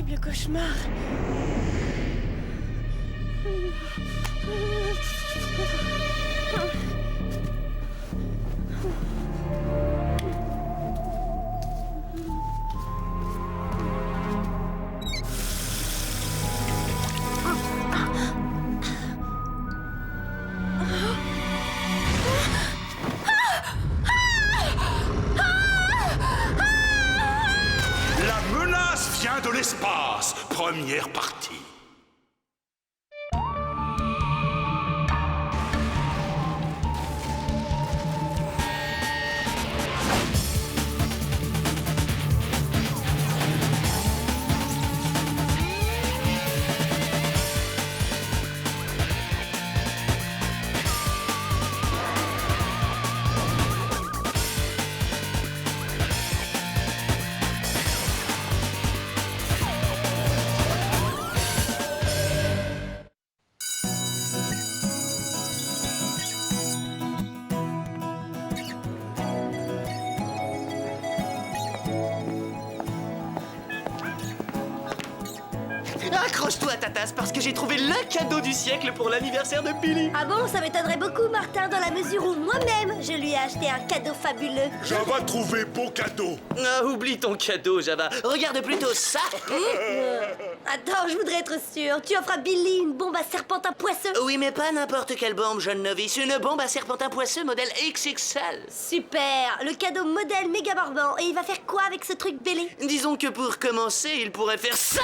terrible cauchemar. La menace vient de l'espace. Première partie. Accroche-toi à ta tasse parce que j'ai trouvé le cadeau du siècle pour l'anniversaire de Billy. Ah bon, ça m'étonnerait beaucoup, Martin, dans la mesure où moi-même, je lui ai acheté un cadeau fabuleux. Java trouvé beau cadeau. Ah, oublie ton cadeau, Java. Regarde plutôt ça. Attends, je voudrais être sûre. Tu offres à Billy une bombe à serpentin poisseux? Oui, mais pas n'importe quelle bombe, jeune novice. Une bombe à serpentin poisseux modèle XXL. Super. Le cadeau modèle méga barbant. Et il va faire quoi avec ce truc Billy? Disons que pour commencer, il pourrait faire ça.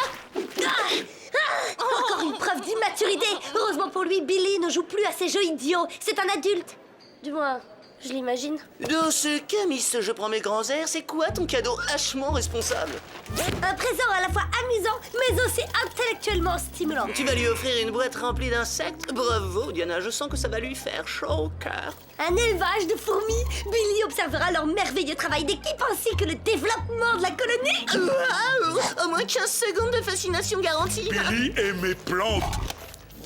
Encore une preuve d'immaturité. Heureusement pour lui, Billy ne joue plus à ces jeux idiots. C'est un adulte. Du moins, je l'imagine. Dans ce cas, Miss, je prends mes grands airs, c'est quoi ton cadeau hachement responsable? Un présent à la fois amusant, mais aussi intellectuellement stimulant. Tu vas lui offrir une boîte remplie d'insectes? Bravo, Diana, je sens que ça va lui faire chaud au cœur. Un élevage de fourmis. Billy observera leur merveilleux travail d'équipe ainsi que le développement de la colonie. Waouh! Au moins 15 secondes de fascination garantie. Billy et mes plantes.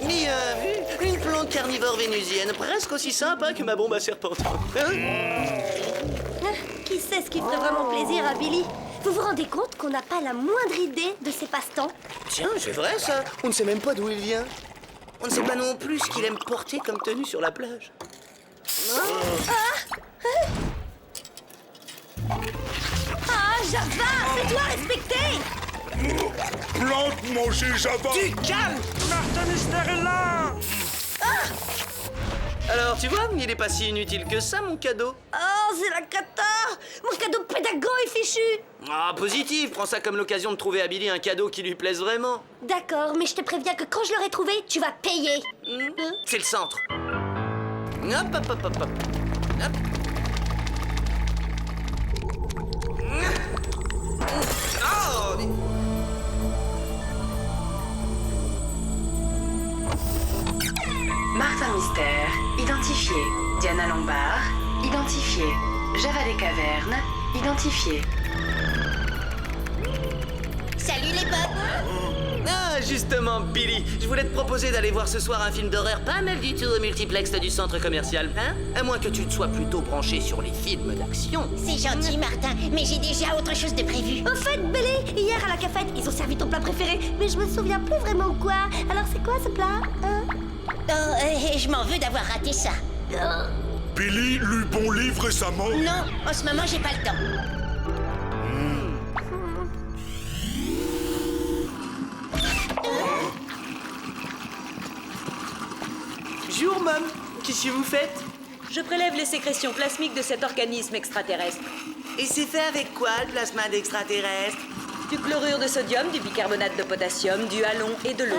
Bien vu, une plante carnivore vénusienne, presque aussi sympa que ma bombe à serpentin. Qui sait ce qui ferait vraiment plaisir à Billy? Vous vous rendez compte qu'on n'a pas la moindre idée de ses passe-temps? Tiens, c'est vrai ça. On ne sait même pas d'où il vient. On ne sait pas non plus ce qu'il aime porter comme tenue sur la plage. Ah, Java, fais-toi respecter! Plante manger Java. Calme! Martin Mystère est là! Alors, tu vois, il est pas si inutile que ça, mon cadeau. Oh, c'est la cata! Mon cadeau pédago est fichu! Ah, positif, prends ça comme l'occasion de trouver à Billy un cadeau qui lui plaise vraiment. D'accord, mais je te préviens que quand je l'aurai trouvé, tu vas payer. C'est le centre. Hop, hop, hop, hop, hop. Hop. Oh! Martin Mystère, identifié. Diana Lombard, identifié. Java des Cavernes, identifié. Salut les potes! Ah, justement, Billy, je voulais te proposer d'aller voir ce soir un film d'horreur pas mal du tout au multiplex du centre commercial, hein? À moins que tu te sois plutôt branché sur les films d'action. C'est gentil, Martin, mais j'ai déjà autre chose de prévu. Au fait, Billy, hier à la cafette, ils ont servi ton plat préféré, mais je me souviens plus vraiment quoi. Alors c'est quoi ce plat, hein? Oh, je m'en veux d'avoir raté ça. Billy lut bon livre récemment. Non, en ce moment, j'ai pas le temps. Bonjour, Mom. Qu'est-ce que vous faites? Je prélève les sécrétions plasmiques de cet organisme extraterrestre. Et c'est fait avec quoi, le plasma d'extraterrestre? Du chlorure de sodium, du bicarbonate de potassium, du halon et de l'eau.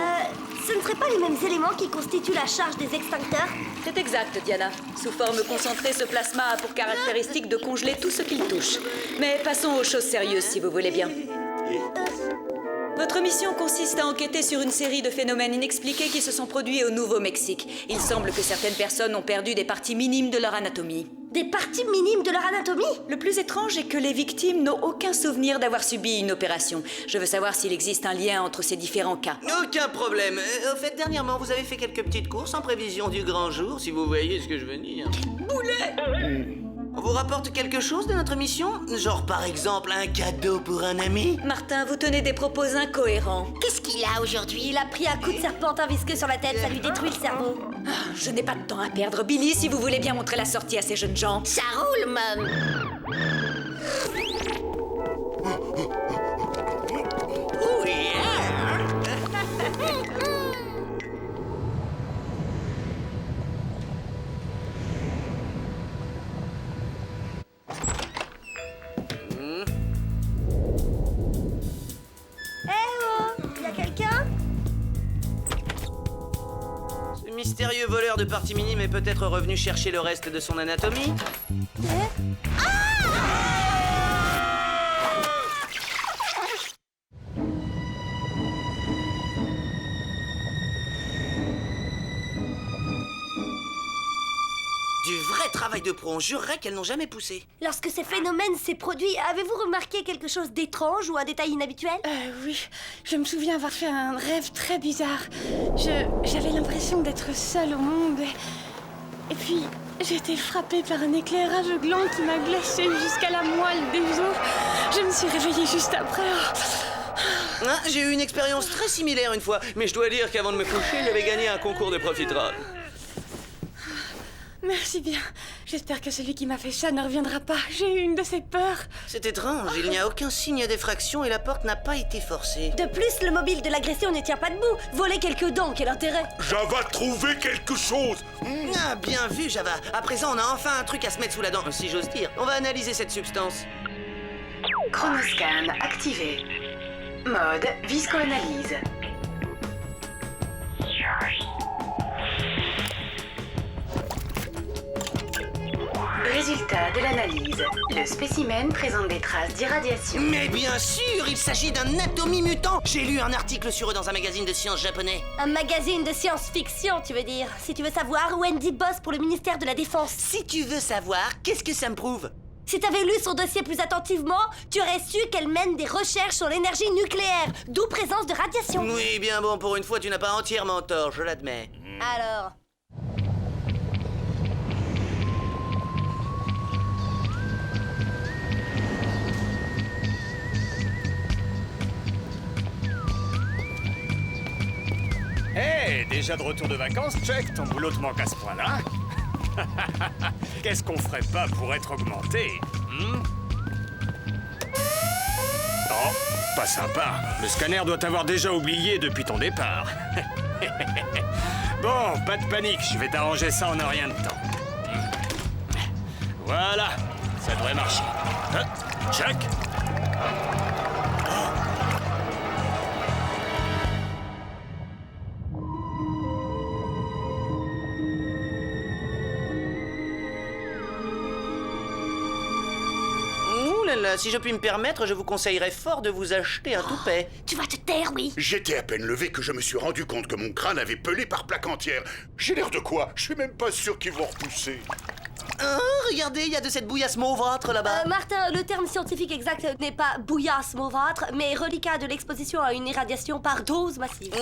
Ce ne seraient pas les mêmes éléments qui constituent la charge des extincteurs? C'est exact, Diana. Sous forme concentrée, ce plasma a pour caractéristique de congeler tout ce qu'il touche. Mais passons aux choses sérieuses, si vous voulez bien. Votre mission consiste à enquêter sur une série de phénomènes inexpliqués qui se sont produits au Nouveau-Mexique. Il semble que certaines personnes ont perdu des parties minimes de leur anatomie. Des parties minimes de leur anatomie? Le plus étrange est que les victimes n'ont aucun souvenir d'avoir subi une opération. Je veux savoir s'il existe un lien entre ces différents cas. Aucun problème. Au fait, dernièrement, vous avez fait quelques petites courses en prévision du grand jour, si vous voyez ce que je veux dire. Boulet! On vous rapporte quelque chose de notre mission? Genre par exemple un cadeau pour un ami? Martin, vous tenez des propos incohérents. Qu'est-ce qu'il a aujourd'hui? Il a pris un coup de serpentin visqueux sur la tête, ça lui détruit le cerveau. Je n'ai pas de temps à perdre, Billy, si vous voulez bien montrer la sortie à ces jeunes gens. Ça roule, Mom. Oh yeah! Y'a quelqu'un? Ce mystérieux voleur de parties minimes est peut-être revenu chercher le reste de son anatomie. Du vrai travail de pro, on jurerait qu'elles n'ont jamais poussé. Lorsque ces phénomènes s'est produit, avez-vous remarqué quelque chose d'étrange ou un détail inhabituel? Oui, je me souviens avoir fait un rêve très bizarre. J'avais l'impression d'être seule au monde. Et puis, j'ai été frappée par un éclairage gland qui m'a glacée jusqu'à la moelle des os. Je me suis réveillée juste après. Hein, j'ai eu une expérience très similaire une fois, mais je dois dire qu'avant de me coucher, j'avais gagné un concours de profiterole. Merci bien. J'espère que celui qui m'a fait ça ne reviendra pas. J'ai eu une de ces peurs. C'est étrange, il n'y a aucun signe d'effraction et la porte n'a pas été forcée. De plus, le mobile de l'agression ne tient pas debout. Voler quelques dents, quel intérêt? Java trouvé quelque chose. Ah, bien vu, Java. À présent, on a enfin un truc à se mettre sous la dent, si j'ose dire. On va analyser cette substance. Chronoscan activé. Mode viscoanalyse. Résultat de l'analyse. Le spécimen présente des traces d'irradiation. Mais bien sûr, il s'agit d'un atomi mutant. J'ai lu un article sur eux dans un magazine de sciences japonais. Un magazine de science-fiction, tu veux dire? Si tu veux savoir, Wendy bosse pour le ministère de la Défense. Si tu veux savoir, qu'est-ce que ça me prouve? Si t'avais lu son dossier plus attentivement, tu aurais su qu'elle mène des recherches sur l'énergie nucléaire, d'où présence de radiation. Oui, bien bon, pour une fois, tu n'as pas entièrement tort, je l'admets. Alors... Hé, déjà de retour de vacances, check, ton boulot te manque à ce point-là. Qu'est-ce qu'on ferait pas pour être augmenté? Oh, pas sympa. Le scanner doit t'avoir déjà oublié depuis ton départ. Bon, pas de panique, je vais t'arranger ça en un rien de temps. Voilà, ça devrait marcher. Check. Si je puis me permettre, je vous conseillerais fort de vous acheter un toupet. Tu vas te taire, oui. J'étais à peine levé que je me suis rendu compte que mon crâne avait pelé par plaque entière. J'ai l'air de quoi? Je suis même pas sûr qu'ils vont repousser. Hein, regardez, il y a de cette bouillasse mauvâtre là-bas. Martin, le terme scientifique exact n'est pas bouillasse mauvâtre, mais reliquat de l'exposition à une irradiation par dose massive.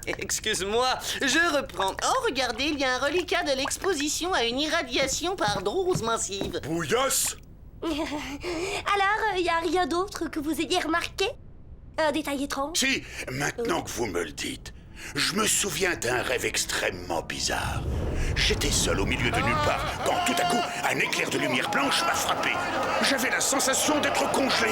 Excuse-moi, je reprends. Oh, regardez, il y a un reliquat de l'exposition à une irradiation par dose massive. Bouillasse? Alors, y a rien d'autre que vous ayez remarqué? Un détail étrange? Si, maintenant que vous me le dites, je me souviens d'un rêve extrêmement bizarre. J'étais seul au milieu de nulle part, quand tout à coup, un éclair de lumière blanche m'a frappé. J'avais la sensation d'être congelé.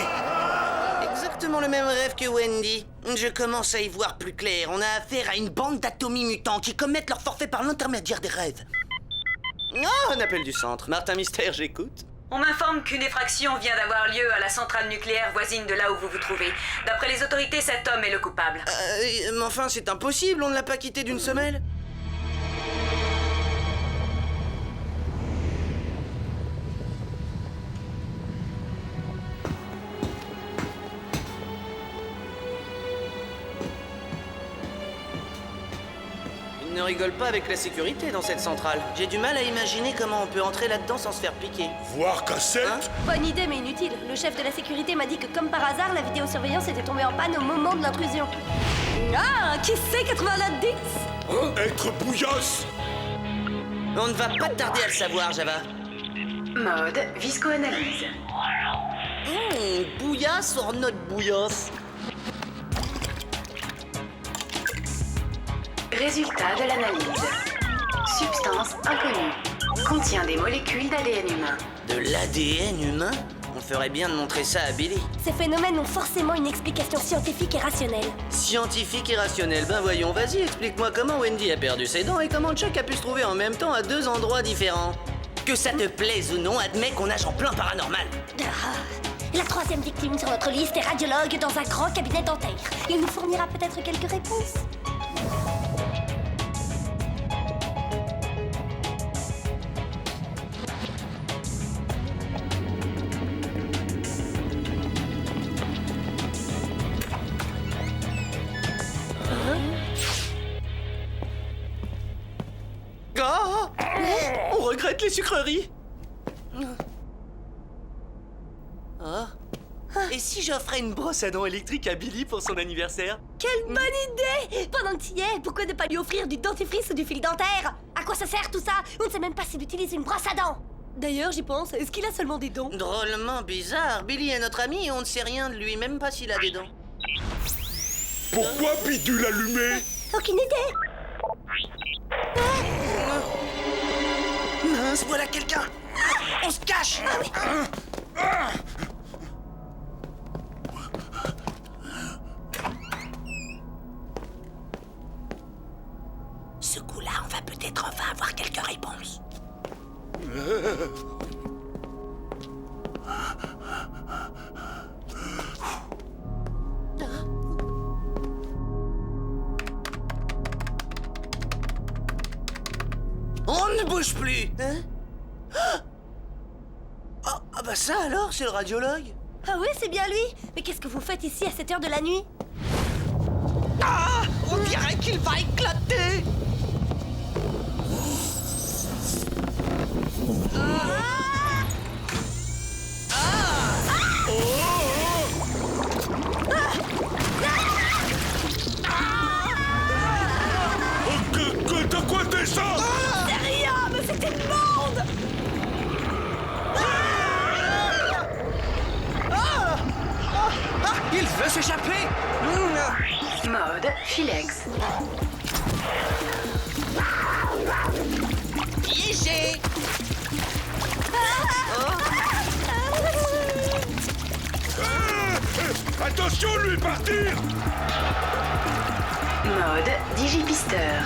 Exactement le même rêve que Wendy. Je commence à y voir plus clair. On a affaire à une bande d'atomies mutants qui commettent leur forfait par l'intermédiaire des rêves. Ah, un appel du centre. Martin Mystère, j'écoute. On m'informe qu'une effraction vient d'avoir lieu à la centrale nucléaire voisine de là où vous vous trouvez. D'après les autorités, cet homme est le coupable. Mais enfin, c'est impossible, on ne l'a pas quitté d'une semelle. Il ne rigole pas avec la sécurité dans cette centrale. J'ai du mal à imaginer comment on peut entrer là-dedans sans se faire piquer. Voir cassette? Hein? Bonne idée, mais inutile. Le chef de la sécurité m'a dit que, comme par hasard, la vidéosurveillance était tombée en panne au moment de l'intrusion. Ah, qui c'est 8910? Être bouillasse? On ne va pas tarder à le savoir, Java. Mode visco-analyse. Bouillasse or not bouillasse? Résultat de l'analyse. Substance inconnue. Contient des molécules d'ADN humain. De l'ADN humain? On ferait bien de montrer ça à Billy. Ces phénomènes ont forcément une explication scientifique et rationnelle. Scientifique et rationnel, ben voyons, vas-y, explique-moi comment Wendy a perdu ses dents et comment Chuck a pu se trouver en même temps à 2 endroits différents. Que ça te plaise ou non, admets qu'on nage en plein paranormal. La 3e victime sur notre liste est radiologue dans un grand cabinet dentaire. Il nous fournira peut-être quelques réponses. Oh, on regrette les sucreries. Oh. Et si j'offrais une brosse à dents électrique à Billy pour son anniversaire? Quelle bonne idée! Pendant que tu y es, pourquoi ne pas lui offrir du dentifrice ou du fil dentaire? À quoi ça sert tout ça? On ne sait même pas s'il utilise une brosse à dents. D'ailleurs, j'y pense, est-ce qu'il a seulement des dents? Drôlement bizarre. Billy est notre ami et on ne sait rien de lui, même pas s'il a des dents. Pourquoi bidule allumé? Aucune idée. Mince, voilà quelqu'un. On se cache. Ce coup-là, on va peut-être enfin avoir quelques réponses. On ne bouge plus. Hein? Ah bah ça alors, c'est le radiologue. Ah oui, c'est bien lui. Mais qu'est-ce que vous faites ici à cette heure de la nuit? Ah, on dirait qu'il va éclater. De quoi t'es ça? C'est rien, mais c'était le monde. Il veut s'échapper. Mode Filex. Piégé. Attention, lui, partir! Mode Digipisteur.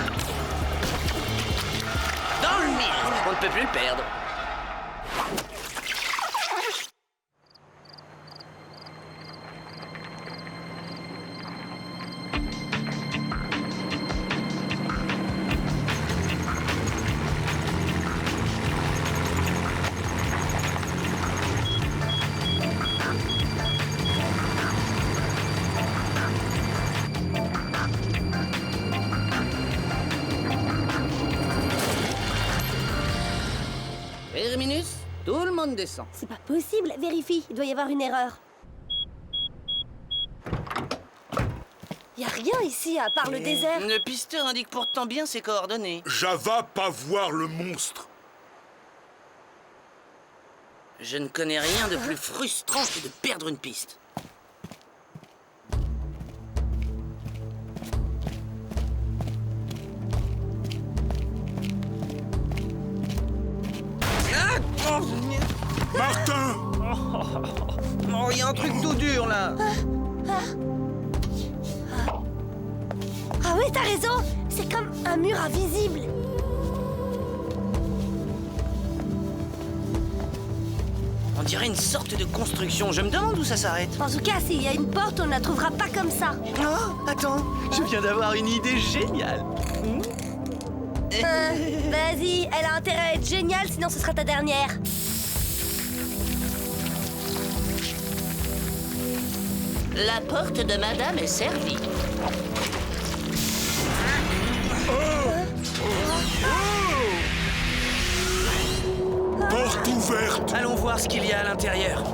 Dans le mille. On ne peut plus le perdre. Terminus, tout le monde descend. C'est pas possible, vérifie, il doit y avoir une erreur. Y a rien ici à part le désert. Le pisteur indique pourtant bien ses coordonnées. Java pas voir le monstre. Je ne connais rien de plus frustrant que de perdre une piste. Martin! Oh, il y a un truc tout dur là. Ah oui, t'as raison, c'est comme un mur invisible. On dirait une sorte de construction. Je me demande où ça s'arrête. En tout cas, s'il y a une porte, on ne la trouvera pas comme ça. Oh, attends, je viens d'avoir une idée géniale. Vas-y, elle a intérêt à être géniale, sinon ce sera ta dernière. La porte de madame est servie. Porte ouverte! Allons voir ce qu'il y a à l'intérieur.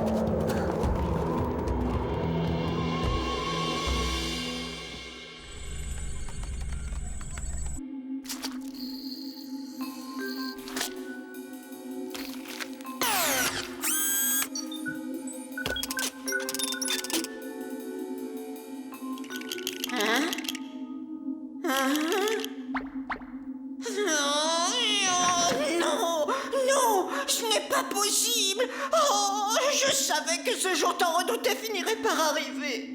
que ce jour tant redouté finirait par arriver.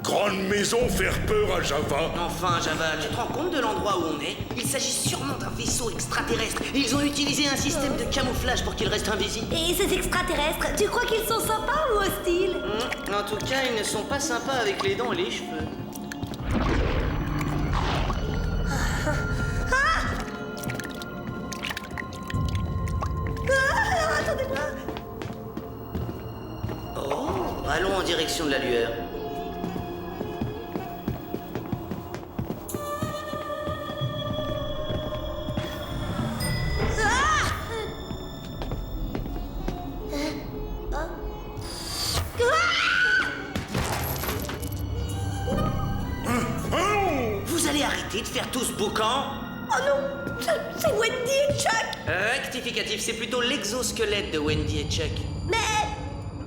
Grande maison faire peur à Java. Enfin, Java, tu te rends compte de l'endroit où on est? Il s'agit sûrement d'un vaisseau extraterrestre. Et ils ont utilisé un système de camouflage pour qu'il reste invisible. Et ces extraterrestres, tu crois qu'ils sont sympas ou hostiles? En tout cas, ils ne sont pas sympas avec les dents et les cheveux. Attendez-moi. Oh, allons en direction de la lueur. Vous allez arrêter de faire tout ce boucan? Oh non, c'est Wendy et Chuck. Rectificatif, c'est plutôt l'exosquelette de Wendy et Chuck.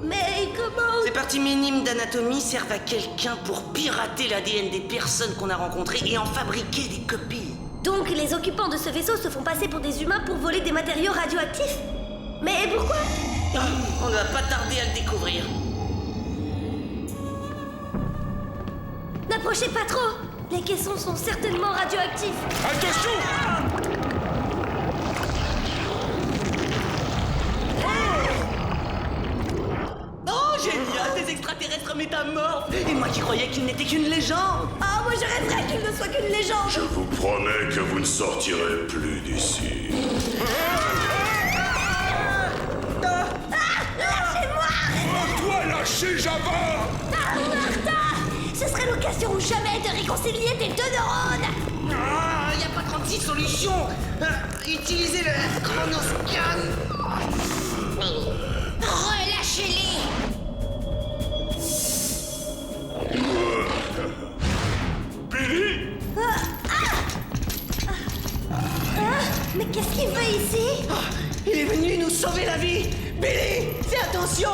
Mais comment? Ces parties minimes d'anatomie servent à quelqu'un pour pirater l'ADN des personnes qu'on a rencontrées et en fabriquer des copies. Donc les occupants de ce vaisseau se font passer pour des humains pour voler des matériaux radioactifs? Mais pourquoi? On ne va pas tarder à le découvrir. N'approchez pas trop. Les caissons sont certainement radioactifs. Attention! Oh, génial, des extraterrestres métamorphes. Et moi qui croyais qu'ils n'étaient qu'une légende. Ah, moi je rêverais qu'il ne soit qu'une légende. Je vous promets que vous ne sortirez plus d'ici. Lâchez-moi! Toi, lâchez Java! Ah, Martha! Ce serait l'occasion ou jamais de réconcilier tes deux neurones. Ah, y a pas 36 solutions. Utilisez le chronoscan. Relâchez-les. Billy! Mais qu'est-ce qu'il fait ici? Il est venu nous sauver la vie. Billy, fais attention.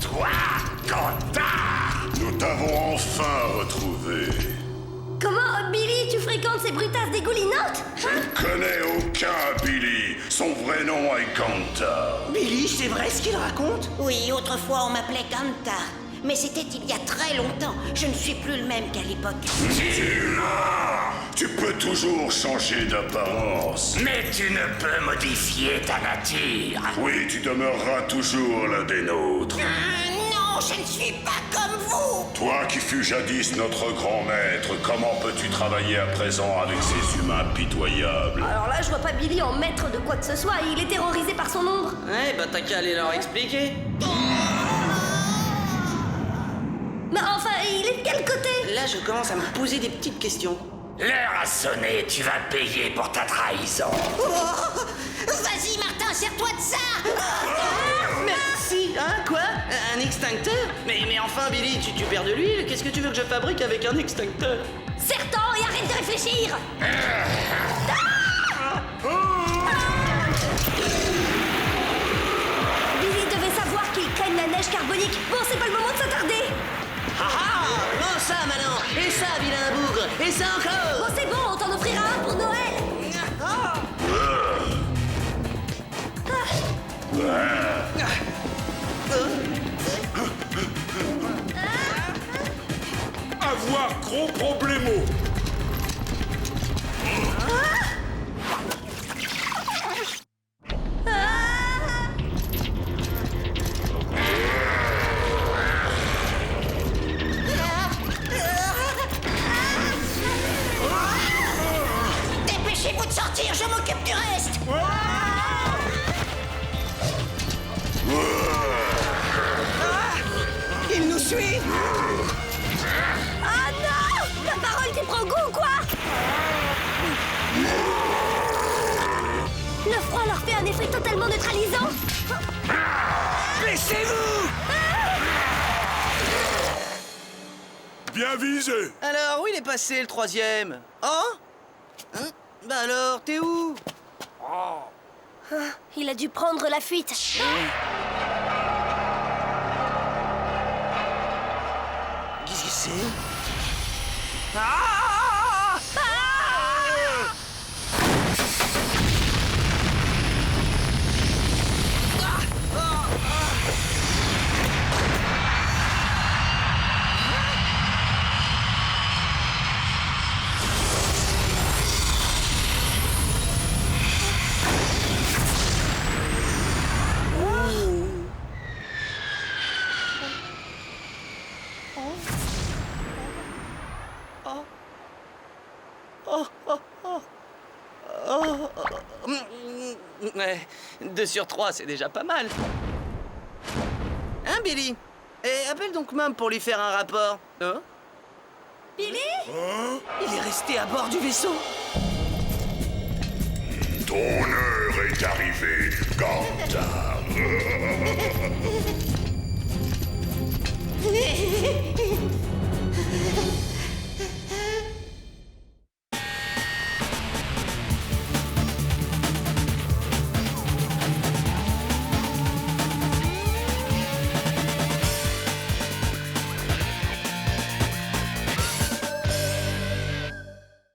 Toi, Quentin! Nous t'avons enfin retrouvé. Comment, Billy, tu fréquentes ces brutasses dégoulinantes? Je ne connais aucun Billy. Son vrai nom est Kanta. Billy, c'est vrai ce qu'il raconte? Oui, autrefois on m'appelait Kanta. Mais c'était il y a très longtemps. Je ne suis plus le même qu'à l'époque. Tu peux toujours changer d'apparence. Mais tu ne peux modifier ta nature. Oui, tu demeureras toujours l'un des nôtres. Non, je ne suis pas comme vous. Toi qui fus jadis notre grand maître, comment peux-tu travailler à présent avec ces humains pitoyables? Alors là, je vois pas Billy en maître de quoi que ce soit. Il est terrorisé par son ombre. Ouais, bah t'as qu'à aller leur expliquer. Mais enfin, il est de quel côté? Là, je commence à me poser des petites questions. L'heure a sonné, tu vas payer pour ta trahison. Vas-y, Martin, sers-toi de ça. Merci, hein, quoi? Un extincteur? Mais enfin, Billy, tu perds de l'huile? Qu'est-ce que tu veux que je fabrique avec un extincteur? Serre-t'en et arrête de réfléchir. Billy devait savoir qu'ils craignent la neige carbonique. Bon, c'est pas le moment de s'attarder. Haha! Prends ça, maintenant! Et ça, vilain bougre! Et ça encore! Bon, c'est bon, on t'en offrira un pour Noël. Avoir gros problémo. Dépêchez-vous de sortir, je m'occupe du reste. Il nous suit! Ah non! Ta parole t'y prend goût ou quoi? Le froid leur fait un effet totalement neutralisant. Baissez-vous! Bien visé. Alors, où il est passé, le troisième? Oh? Hein? Bah alors, t'es où? Il a dû prendre la fuite. Qui c'est? Ouais, 2 sur 3, c'est déjà pas mal. Hein, Billy? Et appelle donc Mum pour lui faire un rapport. Hein? Billy? Il est resté à bord du vaisseau. Ton heure est arrivée, Gant.